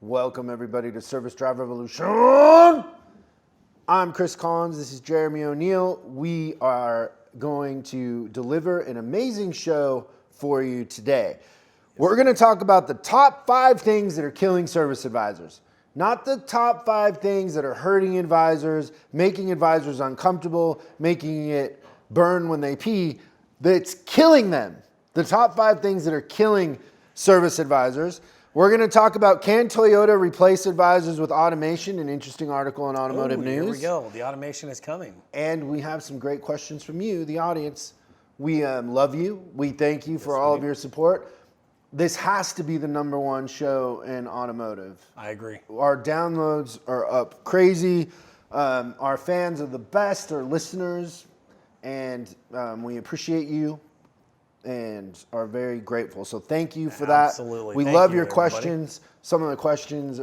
Welcome everybody to Service Drive Revolution. I'm Chris Collins. This is Jeremy O'Neill. We are going to deliver an amazing show for you today. We're going to talk about the top 5 things that are killing service advisors. Not the top 5 things that are hurting advisors, making advisors uncomfortable, making it burn when they pee. That's killing them. The top 5 things that are killing service advisors. We're going to talk about, can Toyota replace advisors with automation? An interesting article in Automotive News. Here we go. The automation is coming. And we have some great questions from you, the audience. We love you. We thank you for all of your support. This has to be the #1 show in automotive. I agree. Our downloads are up crazy. Our fans are the best, our listeners, and we appreciate you and are very grateful. So thank you for that. Absolutely. We love your questions. Some of the questions,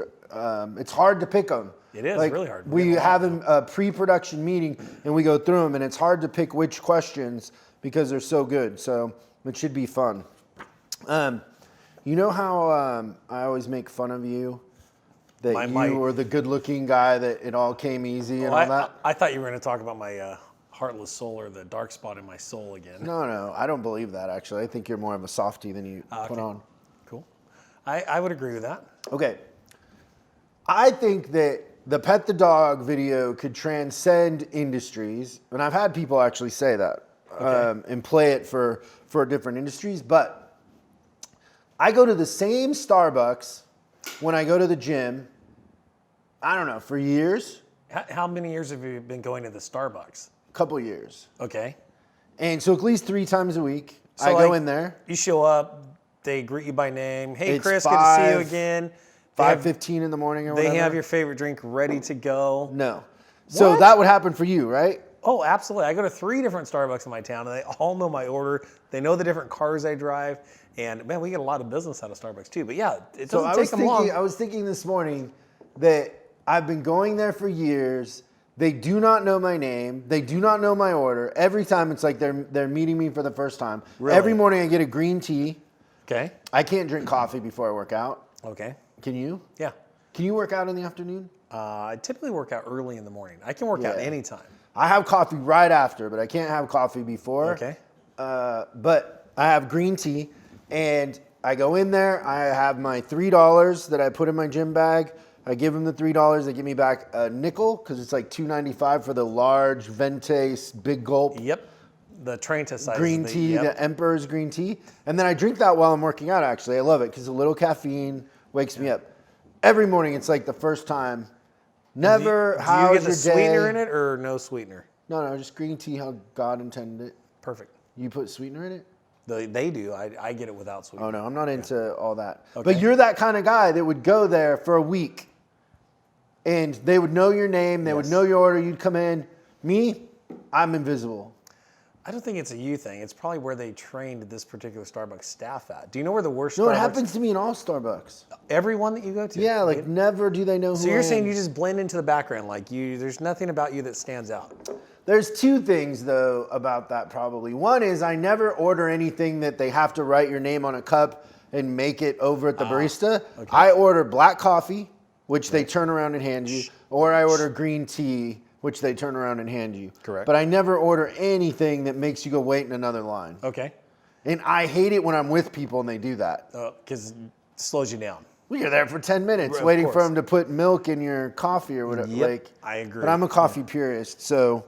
it's hard to pick them. It is really hard. We have a pre-production meeting and we go through them, and it's hard to pick which questions because they're so good. So it should be fun. You know how I always make fun of you? That you were the good-looking guy, that it all came easy and all that? I thought you were going to talk about my heartless soul, or the dark spot in my soul again. No, I don't believe that, actually. I think you're more of a softie than you put on. Cool. I would agree with that. Okay. I think that the pet the dog video could transcend industries, and I've had people actually say that, and play it for different industries, but I go to the same Starbucks when I go to the gym, I don't know, for years. How many years have you been going to the Starbucks? Couple years. Okay. And so at least 3 times a week, So I go in there. You show up, they greet you by name. Hey, It's Chris, good to see you again. 5:15 in the morning or whatever. They have your favorite drink ready to go. No. So that would happen for you, right? Oh, absolutely. I go to 3 different Starbucks in my town, and they all know my order. They know the different cars I drive. And, man, we get a lot of business out of Starbucks, too. But, yeah, it doesn't take them long. I was thinking this morning that I've been going there for years. They do not know my name. They do not know my order. Every time it's like they're meeting me for the first time. Really? Every morning I get a green tea. Okay. I can't drink coffee before I work out. Okay. Can you? Yeah. Can you work out in the afternoon? I typically work out early in the morning. I can work out anytime. I have coffee right after, but I can't have coffee before. Okay. But I have green tea, and I go in there. I have my $3 that I put in my gym bag. I give them the $3. They give me back a nickel because it's like $2.95 for the large Vente big gulp. Yep. The Trenta size. Green tea, the Emperor's green tea. And then I drink that while I'm working out, actually. I love it because a little caffeine wakes me up. Every morning, it's like the first time. Never, how's your day? Do you get the sweetener in it or no sweetener? No, just green tea how God intended it. Perfect. You put sweetener in it? They do. I get it without sweetener. Oh, no, I'm not into all that. Okay. But you're that kind of guy that would go there for a week, and they would know your name. They would know your order. You'd come in. Me, I'm invisible. I don't think it's a you thing. It's probably where they trained this particular Starbucks staff at. Do you know where the worst No, Starbucks... it happens to me in all Starbucks. Every one that you go to? Yeah, like never do they know who So you're I saying am. you just blend into the background, like there's nothing about you that stands out. There's 2 things, though, about that probably. One is I never order anything that they have to write your name on a cup and make it over at the barista. Okay. I order black coffee, which they turn around and hand you, or I order green tea, which they turn around and hand you. Correct. But I never order anything that makes you go wait in another line. Okay. And I hate it when I'm with people and they do that. Because it slows you down. Well, you're there for 10 minutes Of waiting for course. them to put milk in your coffee or whatever. Yep, I agree. But I'm a coffee purist, so...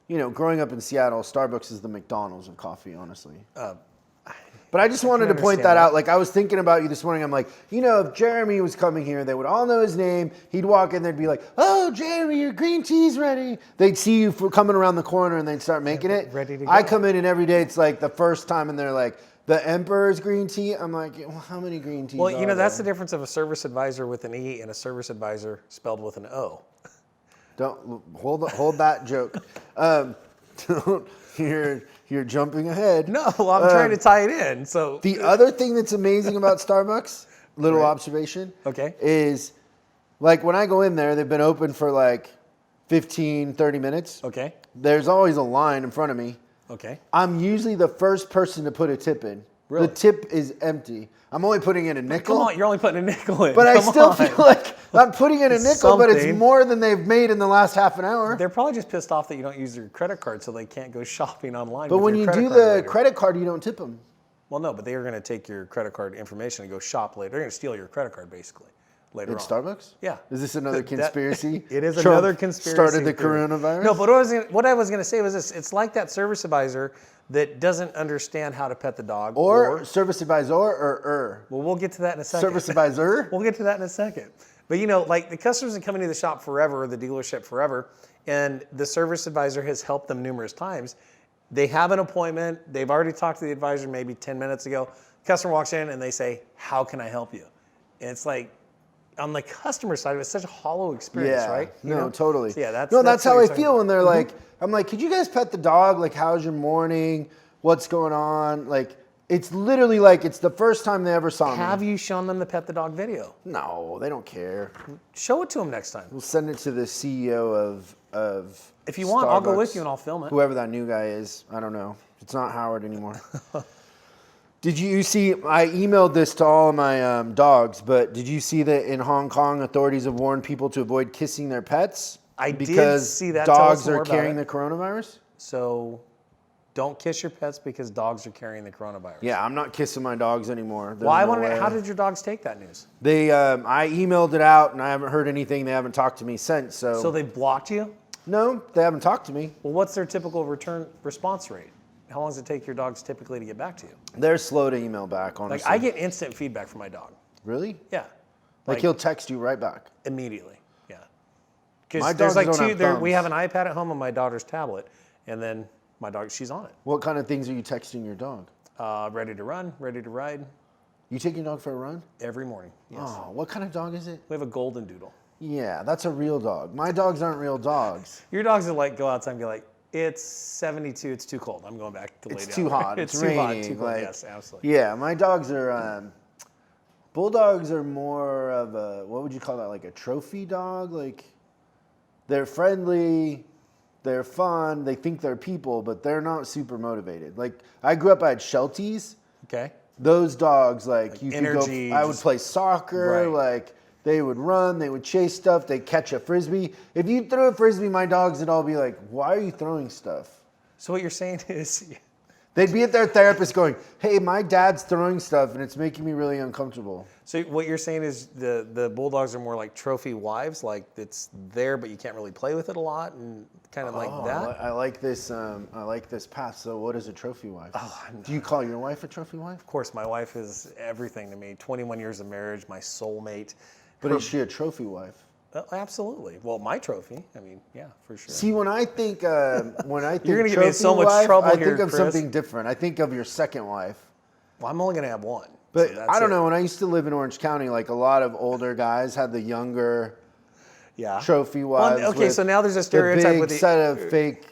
You know, growing up in Seattle, Starbucks is the McDonald's of coffee, honestly. But I just wanted to point that out. Like, I was thinking about you this morning. I'm like, you know, if Jeremy was coming here, they would all know his name. He'd walk in, they'd be like, oh, Jeremy, your green tea's ready. They'd see you coming around the corner, and they'd start making it. Ready to go. I come in, and every day it's like the first time, and they're like, the Emperor's green tea. I'm like, well, how many green teas Well, are you know, that's there? the difference of a service advisor with an E and a service advisor spelled with an O. Don't hold that joke. Don't You're jumping ahead. No, I'm trying to tie it in. So the other thing that's amazing about Starbucks, little observation, is like when I go in there, they've been open for like 15, 30 minutes. Okay. There's always a line in front of me. Okay. I'm usually the first person to put a tip in. Really? The tip is empty. I'm only putting in a nickel. Come on, you're only putting a nickel in. But I still feel like I'm putting in a nickel, but it's Something. more than they've made in the last half an hour. They're probably just pissed off that you don't use your credit card, so they can't go shopping online. But when you do the credit card, you don't tip them. Well, no, but they are going to take your credit card information and go shop later. They're going to steal your credit card, basically, later on. At Starbucks? Yeah. Is this another conspiracy? It is Trump another conspiracy. Started the theory. coronavirus? No, but what I was going to say was this. It's like that service advisor that doesn't understand how to pet the dog. Or service advisor or Well, we'll get to that in a second. Service advisor? We'll get to that in a second. But like the customers have been coming to the shop forever, or the dealership forever, and the service advisor has helped them numerous times. They have an appointment. They've already talked to the advisor maybe 10 minutes ago. Customer walks in and they say, "How can I help you?" And it's like, on the customer side, it's such a hollow experience, right? Totally. So yeah, that's how I feel when they're like, I'm like, could you guys pet the dog? Like, how's your morning? What's going on? Like, it's literally like it's the first time they ever saw me. Have you shown them the pet the dog video? No, they don't care. Show it to them next time. We'll send it to the CEO of If you want, I'll go Starbucks. with you and I'll film it. Whoever that new guy is, I don't know. It's not Howard anymore. Did you see, I emailed this to all of my dogs, but did you see that in Hong Kong, authorities have warned people to avoid kissing their pets? I did because see that. Tell us dogs more are about carrying it. the coronavirus? So don't kiss your pets because dogs are carrying the coronavirus. Yeah, I'm not kissing my dogs anymore. Well, I wonder, how did your dogs take that news? They, I emailed it out and I haven't heard anything. They haven't talked to me since. So they blocked you? No, they haven't talked to me. Well, what's their typical return response rate? How long does it take your dogs typically to get back to you? They're slow to email back, honestly. Like, I get instant feedback from my dog. Really? Yeah. Like he'll text you right back. Immediately. Yeah. My Because dogs there's like don't have we have thumbs. an iPad at home on my daughter's tablet, and then my dog, she's on it. What kind of things are you texting your dog? Ready to run, ready to ride, You take your dog for a run? every morning. Yes. Oh, what kind of dog is it? We have a golden doodle. Yeah, that's a real dog. My dogs aren't real dogs. Your dogs are like, go outside and be like, it's 72, it's too cold. I'm going back to lay down. It's too hot. It's It's too hot, raining. too cold. Like, Yes, absolutely. Yeah, my dogs are. Bulldogs are more of a, what would you call that? Like a trophy dog. Like they're friendly, they're fun, they think they're people, but they're not super motivated. Like I grew up, I had Shelties. Okay. Those dogs, like you could energy, go. I would just- play soccer. Right. Like they would run, they would chase stuff, they'd catch a frisbee. If you threw a frisbee, my dogs would all be like, "Why are you throwing stuff?" So what you're saying is, They'd be at their therapist going, "Hey, my dad's throwing stuff and it's making me really uncomfortable." so what you're saying is the bulldogs are more like trophy wives, like it's there but you can't really play with it a lot, and kind of like that. I like this. I like this path. So, what is a trophy wife? Do you call your wife a trophy wife? Of course, my wife is everything to me. 21 years of marriage, my soulmate. But is she a trophy wife? Absolutely. Well, my trophy. I mean, yeah, for sure. See, when I think You're gonna get me in trophy so much wife, trouble I here, think of Chris. something different. I think of your second wife. Well, I'm only going to have one. But so that's I don't it. know. When I used to live in Orange County, like a lot of older guys had the younger Yeah. trophy wives. Well, okay, with so now there's a the stereotype big with the set of fake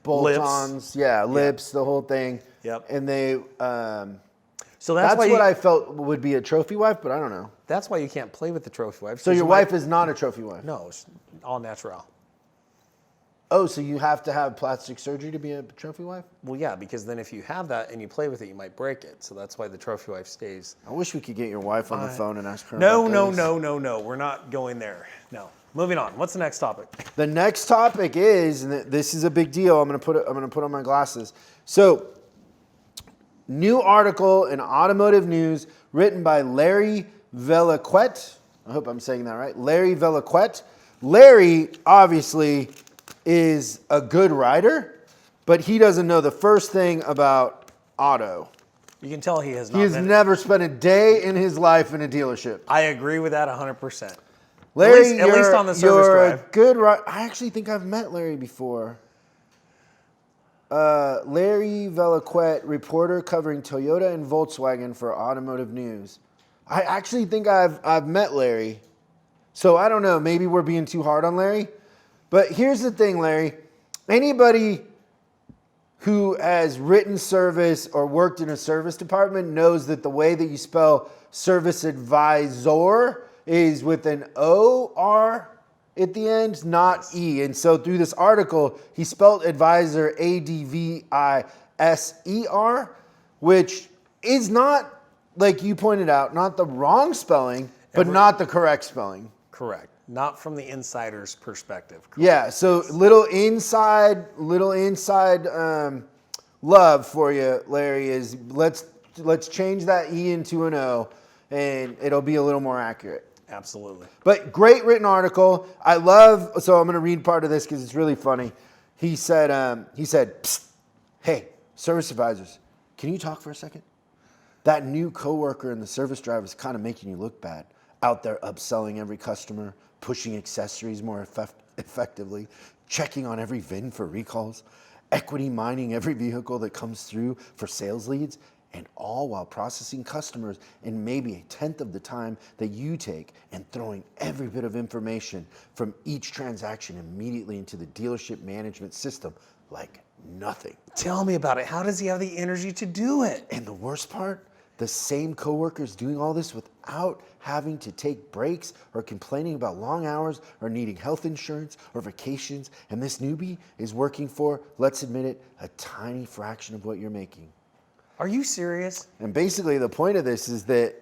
bolt-ons. Yeah, lips, the whole thing. Yep. And they. So that's why what I felt would be a trophy wife, but I don't know. That's why you can't play with the trophy wife. So your wife is not a trophy wife? No, it's all natural. Oh, so you have to have plastic surgery to be a trophy wife? Well, yeah, because then if you have that and you play with it, you might break it. So that's why the trophy wife stays. I wish we could get your wife on the phone and ask her No, about no, those. no. We're not going there. No. Moving on. What's the next topic? The next topic is, and this is a big deal. I'm gonna put on my glasses. So, new article in Automotive News written by Larry Velaquette. I hope I'm saying that right. Larry Velaquette. Larry obviously is a good rider, but he doesn't know the first thing about auto. You can tell he has not He has been. never spent a day in his life in a dealership. I agree with that 100%. Larry, at least on the service you're drive. a good rider. I actually think I've met Larry before. Larry Velaquette, reporter covering Toyota and Volkswagen for Automotive News. I actually think I've met Larry. So I don't know, maybe we're being too hard on Larry. But here's the thing, Larry. Anybody who has written service or worked in a service department knows that the way that you spell service advisor is with an O-R at the end, not E. And so through this article, he spelled advisor A-D-V-I-S-E-R, which is not, like you pointed out, not the wrong spelling, but not the correct spelling. Correct. Not from the insider's perspective. Correct. Yeah, so little inside love for you, Larry, is let's change that E into an O, and it'll be a little more accurate. Absolutely. But great written article. I love. So I'm going to read part of this because it's really funny. He said, "Psst, hey, service advisors, can you talk for a second? That new coworker in the service drive is kind of making you look bad. Out there upselling every customer, pushing accessories more effectively, checking on every VIN for recalls, equity mining every vehicle that comes through for sales leads, and all while processing customers in maybe a tenth of the time that you take and throwing every bit of information from each transaction immediately into the dealership management system like nothing." Tell me about it. How does he have the energy to do it? And the worst part, the same coworkers doing all this without having to take breaks or complaining about long hours or needing health insurance or vacations. And this newbie is working for, let's admit it, a tiny fraction of what you're making. Are you serious? And basically the point of this is that,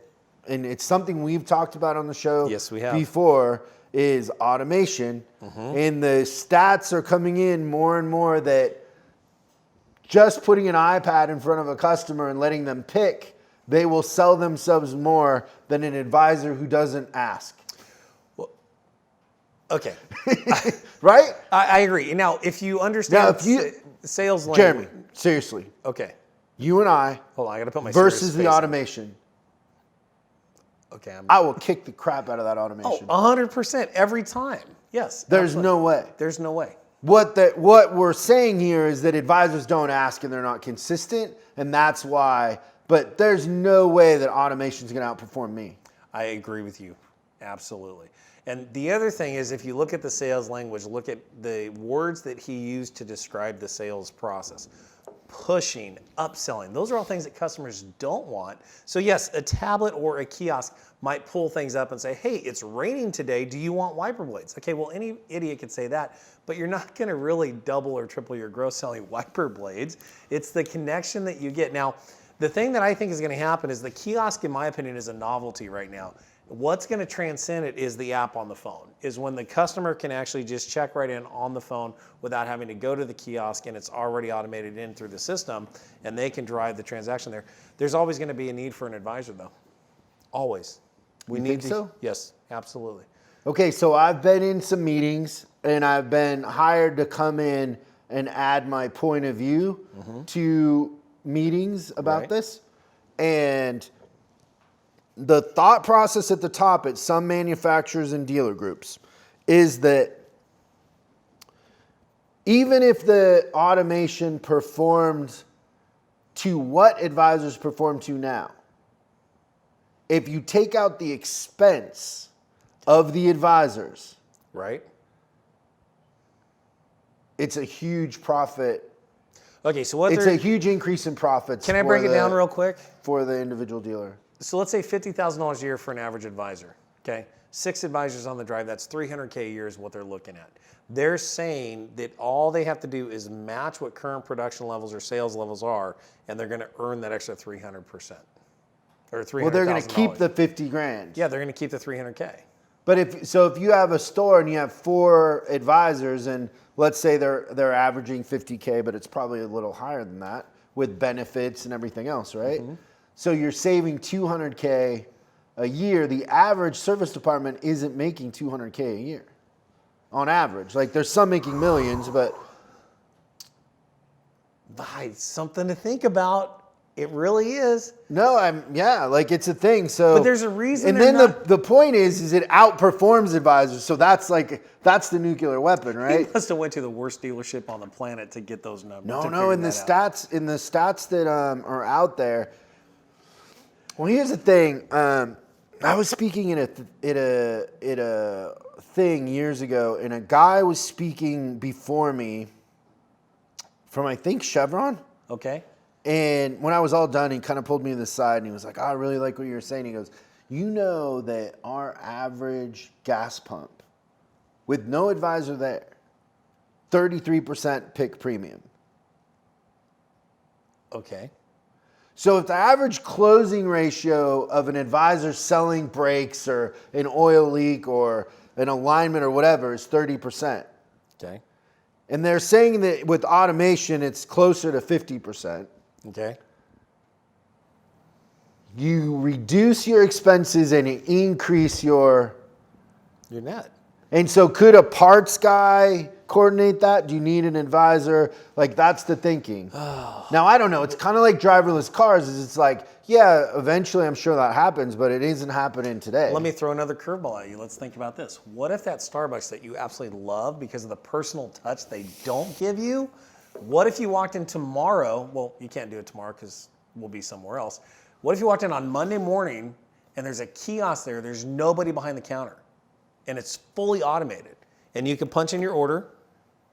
and it's something we've talked about on the show Yes, we have. before, is automation. And the stats are coming in more and more that just putting an iPad in front of a customer and letting them pick, they will sell themselves more than an advisor who doesn't ask. Well, okay. Right? I agree. Now, if you understand sales language. Jeremy, seriously, Okay. you and I Hold on. I got to put my versus serious the face on. automation, Okay. I will kick the crap out of that automation. 100% every time. Yes. There's absolutely. no way. There's no way. What we're saying here is that advisors don't ask and they're not consistent, and that's why. But there's no way that automation is going to outperform me. I agree with you. Absolutely. And the other thing is, if you look at the sales language, look at the words that he used to describe the sales process. Pushing, upselling, those are all things that customers don't want. So yes, a tablet or a kiosk might pull things up and say, hey, it's raining today, do you want wiper blades? Okay, well, any idiot could say that, but you're not gonna really double or triple your gross selling wiper blades. It's the connection that you get. Now, the thing that I think is gonna happen is the kiosk, in my opinion, is a novelty right now. What's going to transcend it is the app on the phone, is when the customer can actually just check right in on the phone without having to go to the kiosk, and it's already automated in through the system, and they can drive the transaction there. There's always going to be a need for an advisor, though. Always. You think so? Yes, absolutely. Okay, so I've been in some meetings, and I've been hired to come in and add my point of view to meetings about this. And the thought process at the top at some manufacturers and dealer groups is that even if the automation performed to what advisors perform to now, if you take out the expense of the advisors, right? It's a huge profit. Okay, so it's a huge increase in profits. Can I break it down real quick? For the individual dealer. So let's say $50,000 a year for an average advisor, okay? 6 advisors on the drive, that's $300K a year is what they're looking at. They're saying that all they have to do is match what current production levels or sales levels are, and they're gonna earn that extra 300%. Or $300,000. Well, they're gonna keep the 50 grand. Yeah, they're gonna keep the 300K. But if you have a store and you have 4 advisors, and let's say they're averaging 50K, but it's probably a little higher than that with benefits and everything else, right? So you're saving 200K a year. The average service department isn't making 200K a year on average. Like there's some making millions, but something to think about. It really is. No, like it's a thing. So, but there's a reason. And then the point is it outperforms advisors. So that's the nuclear weapon, right? He must have went to the worst dealership on the planet to get those numbers. No. In the stats that are out there. Well, here's the thing. I was speaking at a thing years ago, and a guy was speaking before me from I think Chevron. Okay. And when I was all done, he kind of pulled me to the side and he was like, I really like what you were saying. He goes, you know that our average gas pump with no advisor there, 33% pick premium. Okay. So if the average closing ratio of an advisor selling brakes or an oil leak or an alignment or whatever is 30%. Okay. And they're saying that with automation, it's closer to 50%. Okay. You reduce your expenses and increase your net. And so could a parts guy coordinate that? Do you need an advisor? Like, that's the thinking. Now, I don't know. It's kind of like driverless cars. It's like, yeah, eventually I'm sure that happens, but it isn't happening today. Let me throw another curveball at you. Let's think about this. What if that Starbucks that you absolutely love because of the personal touch they don't give you, what if you walked in tomorrow? Well, you can't do it tomorrow because we'll be somewhere else. What if you walked in on Monday morning and there's a kiosk there, there's nobody behind the counter, and it's fully automated, and you can punch in your order,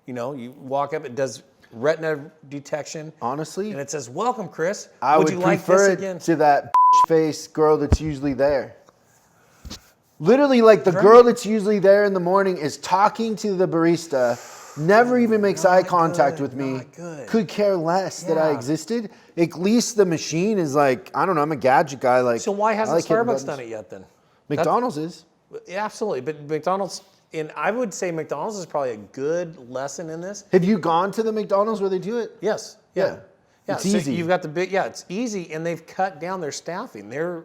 you walk up, it does retina detection. Honestly? And it says, welcome, Chris. I would you like prefer this it again? to that face girl that's usually there. Literally, like the Right. girl that's usually there in the morning is talking to the barista, never even makes eye contact good, with me, not good. could care less that I Yeah. existed. At least the machine is like, I don't know, I'm a gadget guy. Like, So why I hasn't like hitting Starbucks buttons. done it yet then? McDonald's is. Yeah, absolutely, but McDonald's, and I would say McDonald's is probably a good lesson in this. Have you gone to the McDonald's where they do it? Yes. Yeah. Yeah. It's so easy. You've got it's easy, and they've cut down their staffing. Their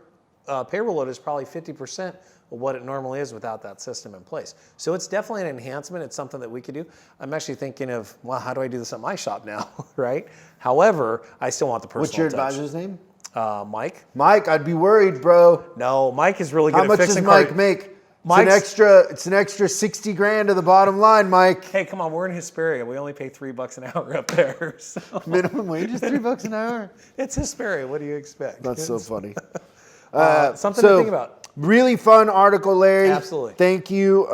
payroll load is probably 50% of what it normally is without that system in place. So it's definitely an enhancement. It's something that we could do. I'm actually thinking of, well, how do I do this at my shop now, right? However, I still want the personal What's your touch. advisor's name? Mike. Mike, I'd be worried, bro. No, Mike is really good How at much does fixing Mike cars. make? Mike's- It's an extra 60 grand to the bottom line, Mike. Hey, come on, we're in Hesperia. We only pay $3 an hour up there. So. Minimum wage is $3 an hour. It's Hesperia. What do you expect? That's so funny. Something to think about. Really fun article, Larry. Absolutely. Thank you.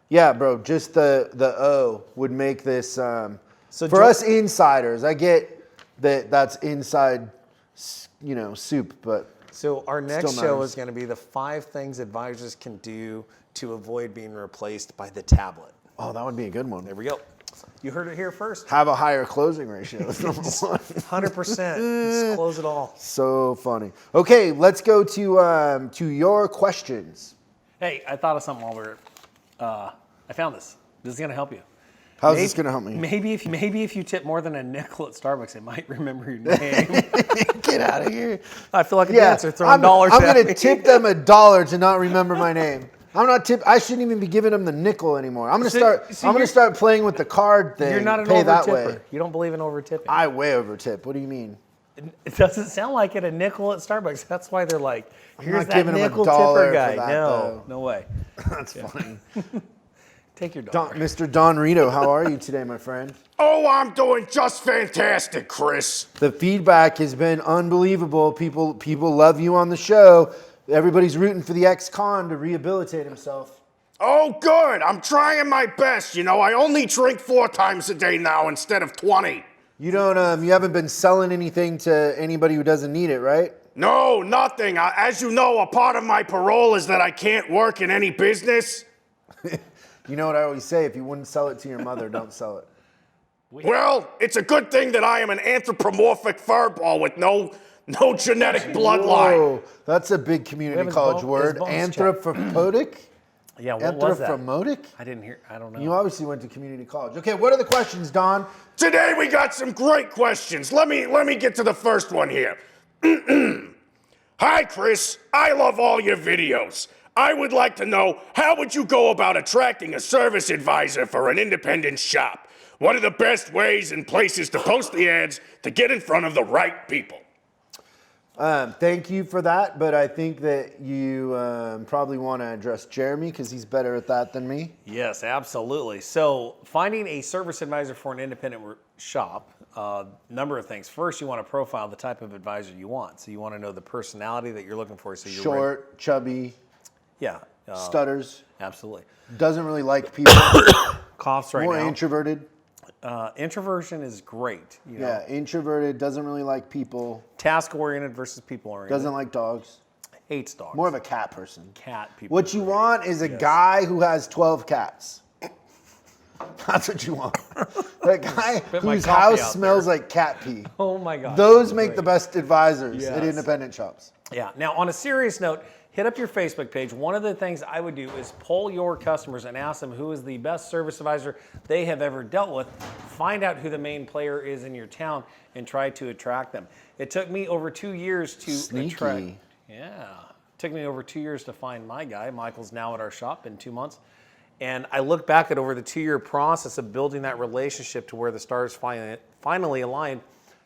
Yeah, bro. Just the O would make this for us insiders. I get that that's inside, soup, but. So our next Still show matters. is going to be the 5 things advisors can do to avoid being replaced by the tablet. Oh, that would be a good one. There we go. You heard it here first. Have a higher closing ratio. That's number one. 100%. Just close it all. So funny. Okay, let's go to your questions. Hey, I thought of something while we're. I found this. This is going to help you. How's this going to help me? Maybe if you tip more than a nickel at Starbucks, it might remember your name. Get out of here. I feel like a dancer throwing dollars I'm at going me. to tip them $1 to not remember my name. I shouldn't even be giving them the nickel anymore. I'm going to start playing with the card thing. You're not an pay over that tipper. way. You don't believe in over tipping. I way over tip. What do you mean? It doesn't sound like it. A nickel at Starbucks. That's why they're like, here's not that giving him nickel $1 tipper for guy. that, No, though. no way. That's funny. Take your dollar. Mr. Don Rito, how are you today, my friend? Oh, I'm doing just fantastic, Chris. The feedback has been unbelievable. People love you on the show. Everybody's rooting for the ex-con to rehabilitate himself. Oh, good. I'm trying my best. I only drink 4 times a day now instead of 20. You haven't been selling anything to anybody who doesn't need it, right? No, nothing. As you know, a part of my parole is that I can't work in any business. You know what I always say, if you wouldn't sell it to your mother, don't sell it. Well, it's a good thing that I am an anthropomorphic furball with no genetic bloodline. Whoa, that's a big community his college his word. bones Anthropomorphic? Yeah, what was that? Anthropomorphic? I didn't hear. I don't know. You obviously went to community college. Okay, what are the questions, Don? Today we got some great questions. Let me get to the first one here. Hi, Chris. I love all your videos. I would like to know, how would you go about attracting a service advisor for an independent shop? What are the best ways and places to post the ads to get in front of the right people? Thank you for that, but I think that you probably want to address Jeremy because he's better at that than me. Yes, absolutely. So finding a service advisor for an independent shop, number of things. First, you want to profile the type of advisor you want. So you want to know the personality that you're looking for. So you're Short, chubby, yeah, stutters, absolutely. doesn't really like people, Coughs right more now. introverted. Introversion is great. You know? Yeah, introverted, doesn't really like people, Task-oriented versus people-oriented. doesn't like dogs. Hates dogs. More of a cat person. Cat people. What you want is a guy who has 12 cats. That's what you want. That guy my whose coffee house out smells like cat pee. Oh my God. Those make the best advisors at Yes. independent shops. Yeah. Now, on a serious note, hit up your Facebook page. One of the things I would do is poll your customers and ask them who is the best service advisor they have ever dealt with. Find out who the main player is in your town and try to attract them. It took me over 2 years to attract. Sneaky. Yeah. It took me over 2 years to find my guy. Michael's now at our shop in 2 months. And I look back at over the 2-year process of building that relationship to where the stars finally aligned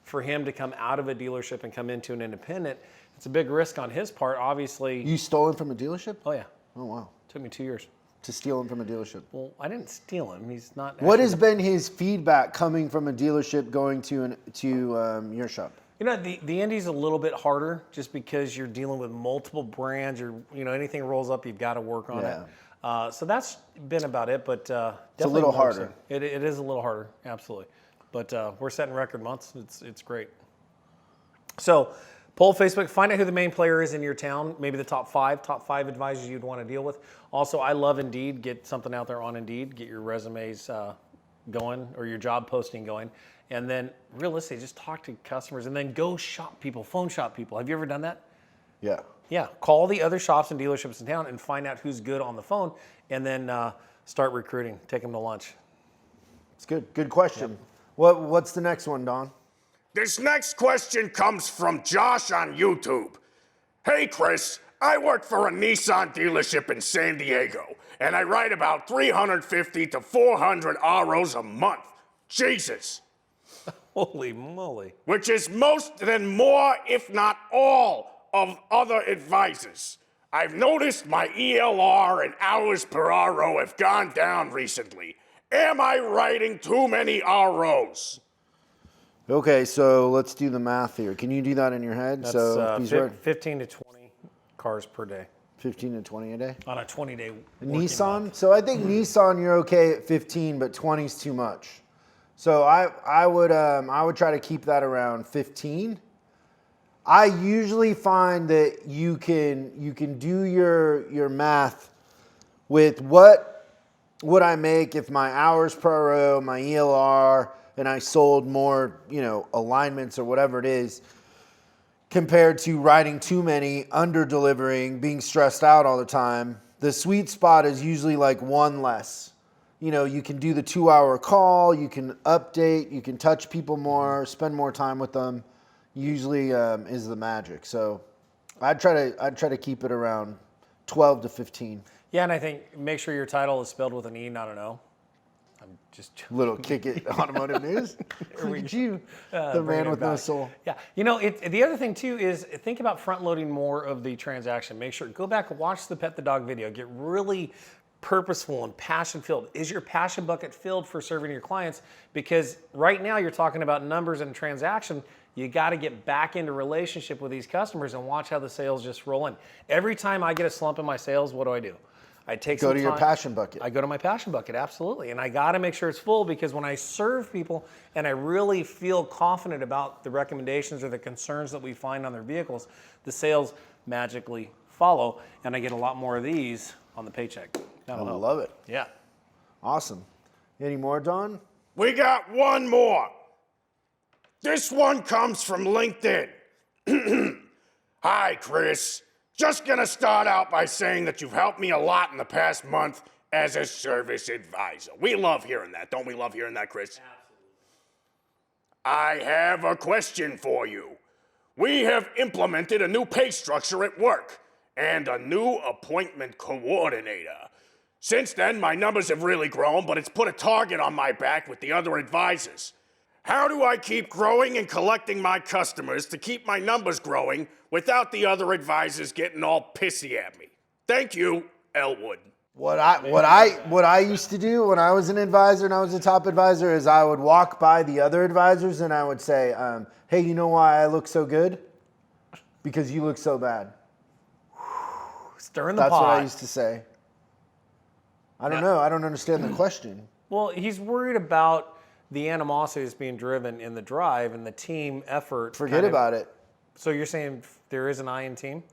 for him to come out of a dealership and come into an independent. It's a big risk on his part, obviously. You stole him from a dealership? Oh, yeah. Oh, wow. Took me 2 years. To steal him from a dealership. Well, I didn't steal him. He's not. What actually- has been his feedback coming from a dealership going to your shop? You know, the Indy's a little bit harder just because you're dealing with multiple brands. Anything rolls up, you've got to work on it. So that's been about it, but definitely It's a little more harder. so. It is a little harder, absolutely. But we're setting record months. It's great. So poll Facebook, find out who the main player is in your town, maybe the top five advisors you'd want to deal with. Also, I love Indeed. Get something out there on Indeed. Get your resumes going or your job posting going. And then realistically, just talk to customers and then go shop people, phone shop people. Have you ever done that? Yeah. Yeah, call the other shops and dealerships in town and find out who's good on the phone and then start recruiting. Take them to lunch. It's good. Good question. What's the next one, Don? This next question comes from Josh on YouTube. Hey, Chris, I work for a Nissan dealership in San Diego, and I write about 350 to 400 ROs a month. Jesus. Holy moly. Which is most than more, if not all, of other advisors. I've noticed my ELR and hours per RO have gone down recently. Am I writing too many ROs? Okay, so let's do the math here. Can you do that in your head? That's So he's right. 15 to 20 cars per day 15 to 20 a day. on a 20-day Nissan. So I think Nissan, you're okay at 15, but 20 is too much. So I would try to keep that around 15. I usually find that you can do your math with what would I make if my hours per row, my ELR, and I sold more, alignments or whatever it is, compared to writing too many, under delivering, being stressed out all the time. The sweet spot is usually like one less. You can do the 2-hour call, you can update, you can touch people more, spend more time with them. Usually is the magic. So I'd try to keep it around 12 to 15. Yeah, and I think make sure your title is spelled with an E, not an O. I'm just Little kick it automotive news. Look at you, the bringing man it with no back. soul. Yeah, the other thing too is think about front loading more of the transaction. Make sure, go back and watch the Pet the Dog video. Get really purposeful and passion filled. Is your passion bucket filled for serving your clients? Because right now you're talking about numbers and transaction. You got to get back into relationship with these customers and watch how the sales just roll in. Every time I get a slump in my sales, what do? I take Go some to your time- passion bucket. I go to my passion bucket, absolutely. And I got to make sure it's full because when I serve people and I really feel confident about the recommendations or the concerns that we find on their vehicles, the sales magically follow. And I get a lot more of these on the paycheck. I love it. Yeah. Awesome. Any more, Don? We got one more. This one comes from LinkedIn. Hi, Chris. Just gonna start out by saying that you've helped me a lot in the past month as a service advisor. We love hearing that. Don't we love hearing that, Chris? Absolutely. I have a question for you. We have implemented a new pay structure at work and a new appointment coordinator. Since then, my numbers have really grown, but it's put a target on my back with the other advisors. How do I keep growing and collecting my customers to keep my numbers growing without the other advisors getting all pissy at me? Thank you, Elwood. What I used to do when I was an advisor and I was a top advisor is I would walk by the other advisors and I would say, hey, you know why I look so good? Because you look so bad. Stirring the pot. That's what I used to say. I don't know. I don't understand the question. Well, he's worried about the animosity is being driven in the drive and the team effort. Forget about it. So you're saying there is an I in team?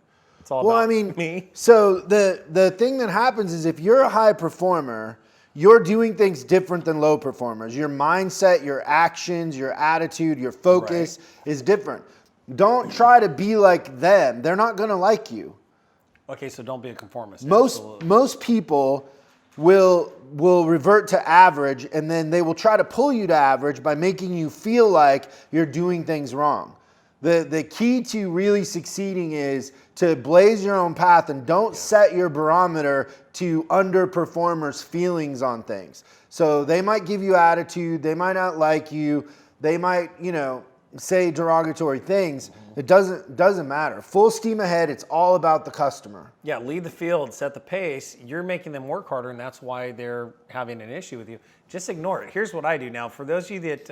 It's all Well, about I mean, me. so the thing that happens is if you're a high performer, you're doing things different than low performers. Your mindset, your actions, your attitude, your focus is different. Don't try to be like them. They're not going to like you. Okay, so don't be a conformist. Most people will revert to average, and then they will try to pull you to average by making you feel like you're doing things wrong. The key to really succeeding is to blaze your own path and don't set your barometer to underperformers' feelings on things. So they might give you attitude, they might not like you, they might, say derogatory things. It doesn't matter. Full steam ahead, it's all about the customer. Yeah, lead the field, set the pace. You're making them work harder, and that's why they're having an issue with you. Just ignore it. Here's what I do now. For those of you that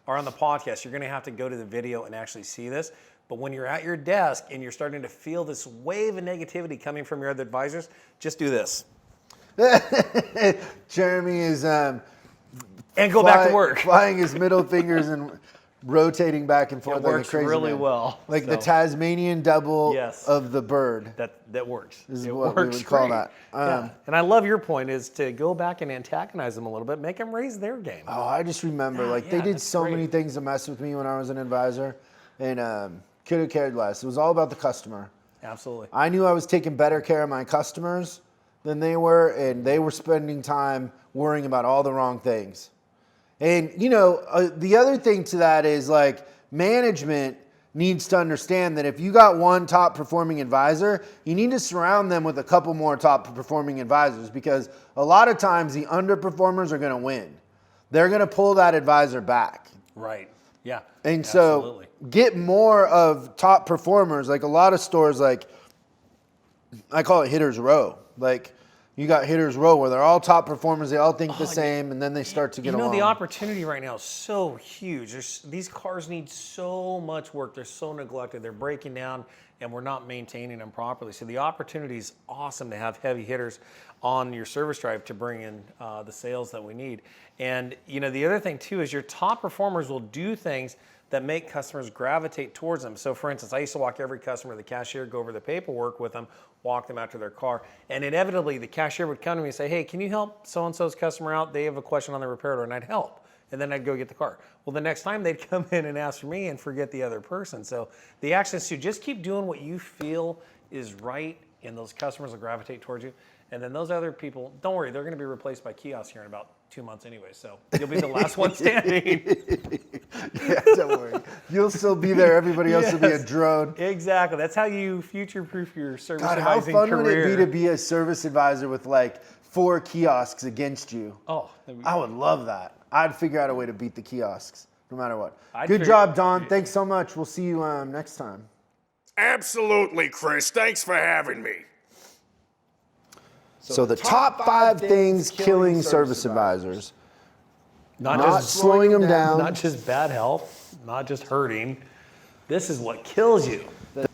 are on the podcast, you're going to have to go to the video and actually see this. But when you're at your desk and you're starting to feel this wave of negativity coming from your other advisors, just do this. Jeremy is and go back to work. Flying his middle fingers and rotating back and forth It like works a crazy really man. well. Like the So- Tasmanian devil Yes. of the bird. That works. Is It what we works would call great. that. And I love your point is to go back and antagonize them a little bit, make them raise their game. Oh, I just remember they did that's so great. many things to mess with me when I was an advisor, and could have cared less. It was all about the customer. Absolutely. I knew I was taking better care of my customers than they were, and they were spending time worrying about all the wrong things. And the other thing to that is like management needs to understand that if you got one top performing advisor, you need to surround them with a couple more top performing advisors, because a lot of times the underperformers are going to win. They're going to pull that advisor back. Right. Yeah. And absolutely. so get more of top performers. Like a lot of stores, like I call it hitters row. Like you got hitters row where they're all top performers. They all think the same, and then they start to get along. The opportunity right now is so huge. These cars need so much work. They're so neglected. They're breaking down, and we're not maintaining them properly. So the opportunity is awesome to have heavy hitters on your service drive to bring in the sales that we need. And the other thing too is your top performers will do things that make customers gravitate towards them. So for instance, I used to walk every customer to the cashier, go over the paperwork with them, walk them out to their car. And inevitably the cashier would come to me and say, hey, can you help so-and-so's customer out? They have a question on their repair order, and I'd help. And then I'd go get the car. Well, the next time they'd come in and ask for me and forget the other person. So the action is to just keep doing what you feel is right, and those customers will gravitate towards you. And then those other people, don't worry, they're going to be replaced by kiosks here in about 2 months anyway. So you'll be the last one standing. Yeah, don't worry. You'll still be there. Everybody else will be a drone. Exactly. That's how you future-proof your service God, how advising fun career. would it be to be a service advisor with like 4 kiosks against you? Oh, that'd be- I would love that. I'd figure out a way to beat the kiosks, no matter what. I'd Good figure- job, Don. Thanks so much. We'll see you next time. Absolutely, Chris. Thanks for having me. So the top 5 things killing service advisors. Not slowing them down. Not just bad health, not just hurting. This is what kills you.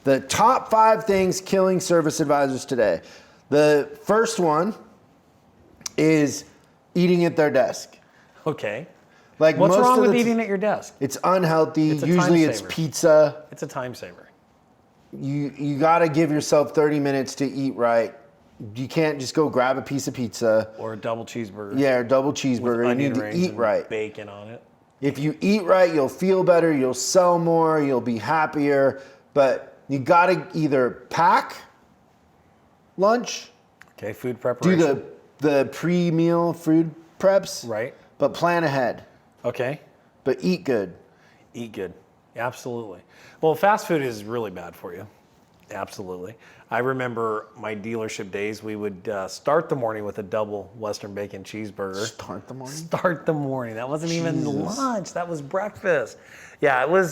The top 5 things killing service advisors today. The first one is eating at their desk. Okay. Like What's most wrong of with the eating at your desk? It's unhealthy. It's a Usually time it's saver. pizza. It's a time saver. You got to give yourself 30 minutes to eat right. You can't just go grab a piece of pizza. Or a double cheeseburger. Yeah, or double cheeseburger. You Onion need to rings eat and right. Bacon on it. If you eat right, you'll feel better, you'll sell more, you'll be happier. But you got to either pack lunch, Okay, food do preparation. the pre-meal food preps, Right. but plan ahead. Okay. But eat good. Eat good. Absolutely. Well, fast food is really bad for you. Absolutely. I remember my dealership days, we would start the morning with a double Western bacon cheeseburger. Start the morning? Start the morning. That wasn't even lunch. That was breakfast. Yeah, it was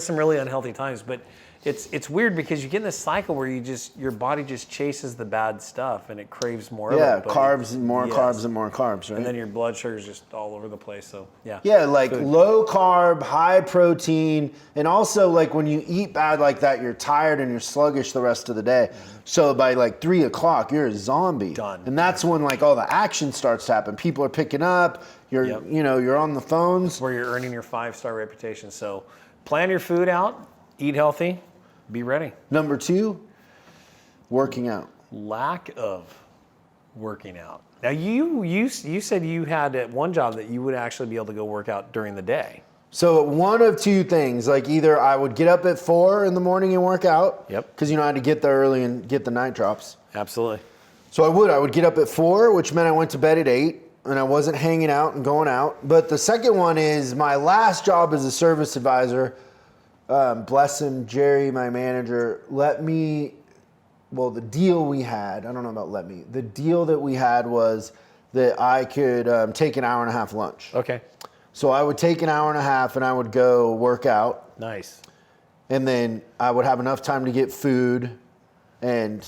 some really unhealthy times. But it's weird because you get in this cycle where your body just chases the bad stuff and it craves more of Yeah, it. But carbs and more yes. carbs and more carbs, right? And then your blood sugar is just all over the place. So yeah. Yeah, like Food. low carb, high protein, and also like when you eat bad like that, you're tired and you're sluggish the rest of the day. So by like 3 o'clock, you're a zombie. Done. And that's when like all the action starts to happen. People are picking up. You're on the phones. Where you're earning your 5-star reputation. So plan your food out, eat healthy, be ready. Number 2, working out. Lack of working out. Now you said you had at one job that you would actually be able to go work out during the day. So one of 2 things, like either I would get up at 4 in the morning and work out. Yep. Because I had to get there early and get the night drops. Absolutely. So I would get up at 4, which meant I went to bed at 8, and I wasn't hanging out and going out. But the second one is my last job as a service advisor. Bless him, Jerry, my manager, the deal we had, I don't know about the deal that we had was that I could take an hour and a half lunch. Okay. So I would take an hour and a half and I would go work out. Nice. And then I would have enough time to get food and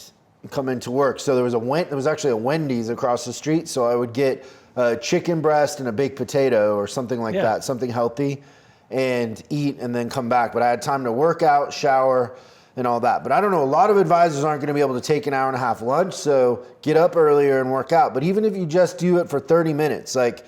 come into work. So there was actually a Wendy's across the street. So I would get a chicken breast and a baked potato or something like that, something healthy, and eat and then come back. But I had time to work out, shower, and all that. But I don't know, a lot of advisors aren't going to be able to take an hour and a half lunch, so get up earlier and work out. But even if you just do it for 30 minutes, like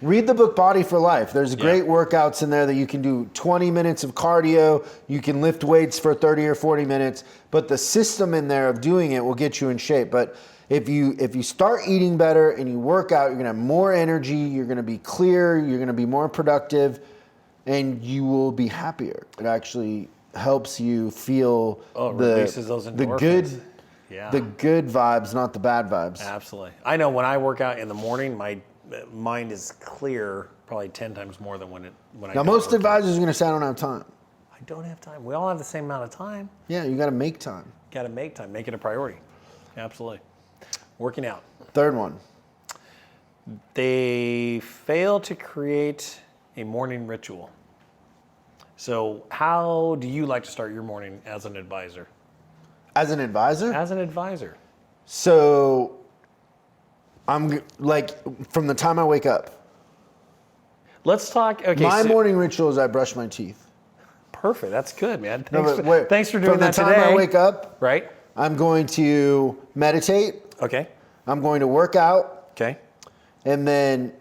read the book Body for Life. There's great workouts in there that you can do 20 minutes of cardio, you can lift weights for 30 or 40 minutes, but the system in there of doing it will get you in shape. But if you start eating better and you work out, you're going to have more energy, you're going to be clear, you're going to be more productive, and you will be happier. It actually helps you feel releases those endorphins. the good vibes, not the bad vibes. Absolutely. I know when I work out in the morning, my mind is clear probably 10 times more than when I Now don't most work out. advisors are going to say I don't have time. I don't have time. We all have the same amount of time. Yeah, you got to make time. Got to make time. Make it a priority. Absolutely. Working out. Third one. They fail to create a morning ritual. So how do you like to start your morning as an advisor? As an advisor? As an advisor. So I'm like from the time I wake up. Let's talk. Okay. My morning ritual is I brush my teeth. Perfect. That's good, man. Thanks for doing that today. From the time I wake up, right? I'm going to meditate. Okay. I'm going to work out. Okay. And then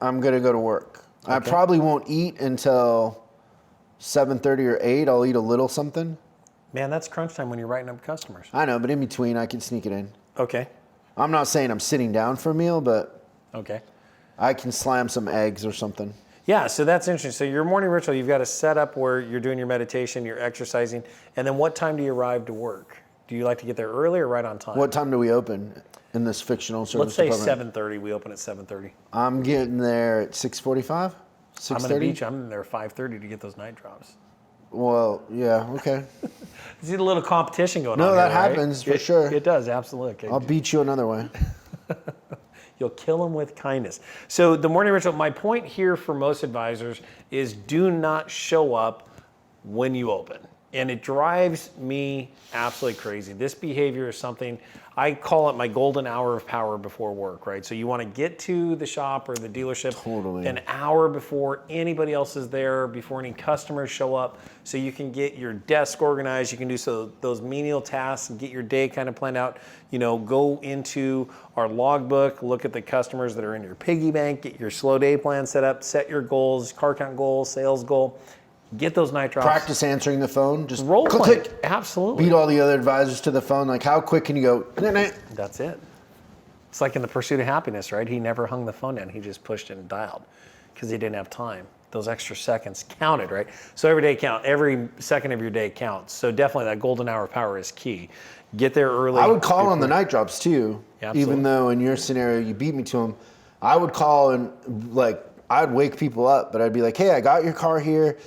I'm going to go to work. I probably won't eat until 7:30 or 8. I'll eat a little something. Man, that's crunch time when you're writing up customers. I know, but in between, I can sneak it in. Okay. I'm not saying I'm sitting down for a meal, but Okay. I can slam some eggs or something. Yeah, so that's interesting. So your morning ritual, you've got a setup where you're doing your meditation, you're exercising, and then what time do you arrive to work? Do you like to get there early or right on time? What time do we open in this fictional service Let's say department? 7:30. We open at 7:30. I'm getting there at 6:45, I'm going to 6:30. beat you. I'm in there at 5:30 to get those night drops. Well, yeah, okay. See a little competition going on. No, here, that right? happens for sure. It does, absolutely. I'll beat you another way. You'll kill them with kindness. So the morning ritual, my point here for most advisors is do not show up when you open. And it drives me absolutely crazy. This behavior is something, I call it my golden hour of power before work, right? So you want to get to the shop or the dealership an hour before anybody else is there, before any customers show up, so you can get your desk organized, you can do those menial tasks and get your day kind of planned out. You know, go into our logbook, look at the customers that are in your piggy bank, get your slow day plan set up, set your goals, car count goal, sales goal. Get those night drops. Practice answering the phone. Just Role play. click. Absolutely. Beat all the other advisors to the phone. Like, how quick can you go? That's it. It's like in The Pursuit of Happiness, right? He never hung the phone down. He just pushed it and dialed because he didn't have time. Those extra seconds counted, right? So every second of your day counts. So definitely that golden hour of power is key. Get there early. I would call on the night drops too. Absolutely. Even though in your scenario you beat me to them, I would call and I'd wake people up, but I'd be like, hey, I got your car here.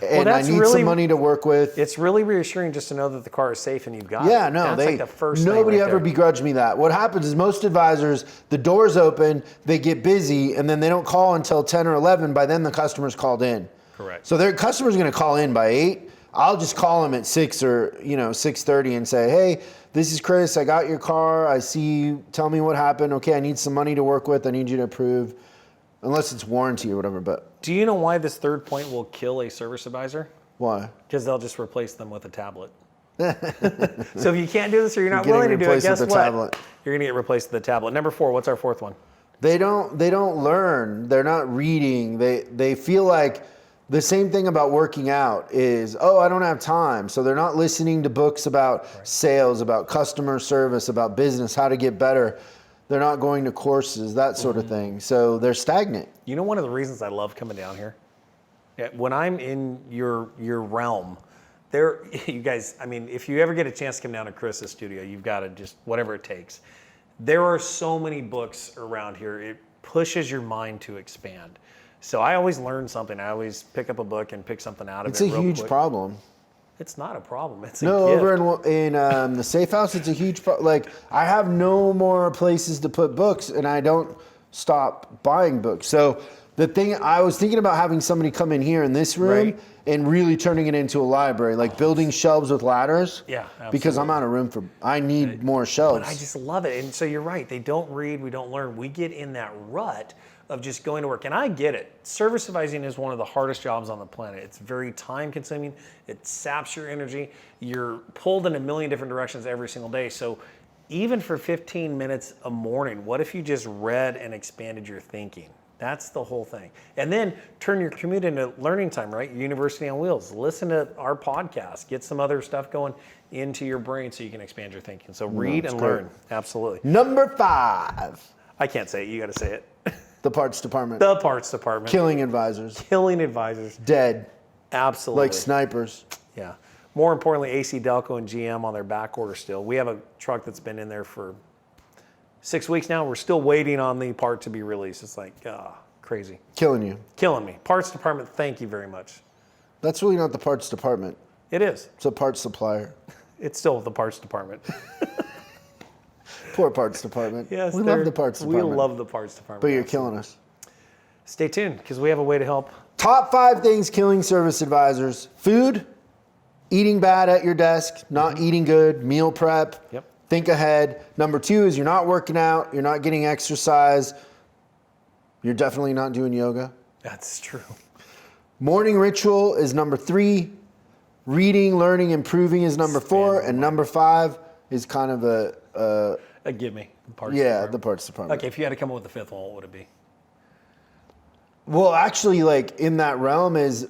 And I need some money to work with. It's really reassuring just to know that the car is safe and you've got it. Yeah, no, That's like the first thing nobody right ever there. begrudged me that. What happens is most advisors, the doors open, they get busy, and then they don't call until 10 or 11. By then, the customer's called in. Correct. So their customer's going to call in by 8, I'll just call them at 6 or 6:30 and say, hey, this is Chris. I got your car. I see you. Tell me what happened. Okay, I need some money to work with. I need you to approve, unless it's warranty or whatever. But Do you know why this third point will kill a service advisor? why? Because they'll just replace them with a tablet. So if you can't do this or you're not You're willing to getting do it, replaced guess with what? the tablet. You're going to get replaced with the tablet. Number 4, what's our fourth one? They don't learn. They're not reading. They feel like the same thing about working out is, oh, I don't have time. So they're not listening to books about sales, about customer service, about business, how to get better. They're not going to courses, that sort of thing. So they're stagnant. You know, one of the reasons I love coming down here, when I'm in your realm, you guys, I mean, if you ever get a chance to come down to Chris's studio, you've got to just, whatever it takes. There are so many books around here. It pushes your mind to expand. So I always learn something. I always pick up a book and pick something out of It's it. a huge problem. It's not a problem. It's a No, gift. over in the safe house, it's a huge problem. Like, I have no more places to put books, and I don't stop buying books. So the thing, I was thinking about having somebody come in here in this room Right. and really turning it into a library, like building shelves with ladders. Yeah, Because I'm out of room I need more shelves. But I just love it. And so you're right. They don't read. We don't learn. We get in that rut of just going to work. And I get it. Service advising is one of the hardest jobs on the planet. It's very time consuming. It saps your energy. You're pulled in a million different directions every single day. So even for 15 minutes a morning, what if you just read and expanded your thinking? That's the whole thing. And then turn your commute into learning time, right? University on Wheels. Listen to our podcast. Get some other stuff going into your brain so you can expand your thinking. So read and learn. Absolutely. Number 5, I can't say it. You got to say it. the parts department. The parts department. Killing advisors. Killing advisors. Dead. Absolutely. Like snipers. Yeah. More importantly, AC, Delco, and GM on their back order still. We have a truck that's been in there for 6 weeks now. We're still waiting on the part to be released. It's like, crazy. Killing you. Killing me. Parts department, thank you very much. That's really not the parts department. It is. It's a parts supplier. It's still the parts department. Poor parts department. Yes, we love the parts department. We love the parts department. But you're killing us. Stay tuned, because we have a way to help. Top 5 things killing service advisors. Food, eating bad at your desk, not eating good, meal prep. Yep. Think ahead. Number 2 is you're not working out, you're not getting exercise. You're definitely not doing yoga. That's true. Morning ritual is number 3. Reading, learning, improving is number 4. And number 5 is kind of a Give me. Parts the department. parts department. Okay, if you had to come up with the 5th one, what would it be? Well, actually, like in that realm is,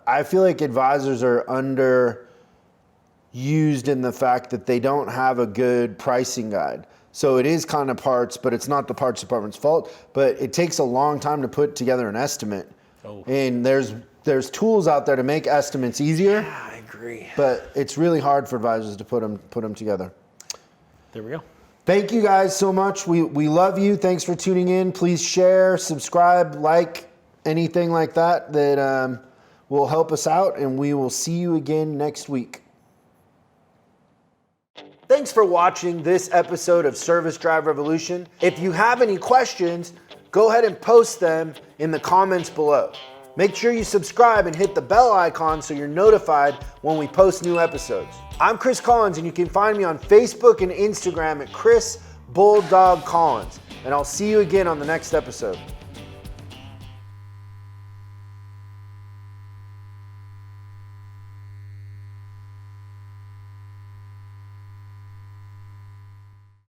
I feel like advisors are underused in the fact that they don't have a good pricing guide. So it is kind of parts, but it's not the parts department's fault. But it takes a long time to put together an estimate. Oh. And there's tools out there to make estimates easier. Yeah, I agree. But it's really hard for advisors to put them together. There we go. Thank you guys so much. We love you. Thanks for tuning in. Please share, subscribe, like, anything like that will help us out, and we will see you again next week. Thanks for watching this episode of Service Drive Revolution. If you have any questions, go ahead and post them in the comments below. Make sure you subscribe and hit the bell icon so you're notified when we post new episodes. I'm Chris Collins, and you can find me on Facebook and Instagram at Chris Bulldog Collins. And I'll see you again on the next episode.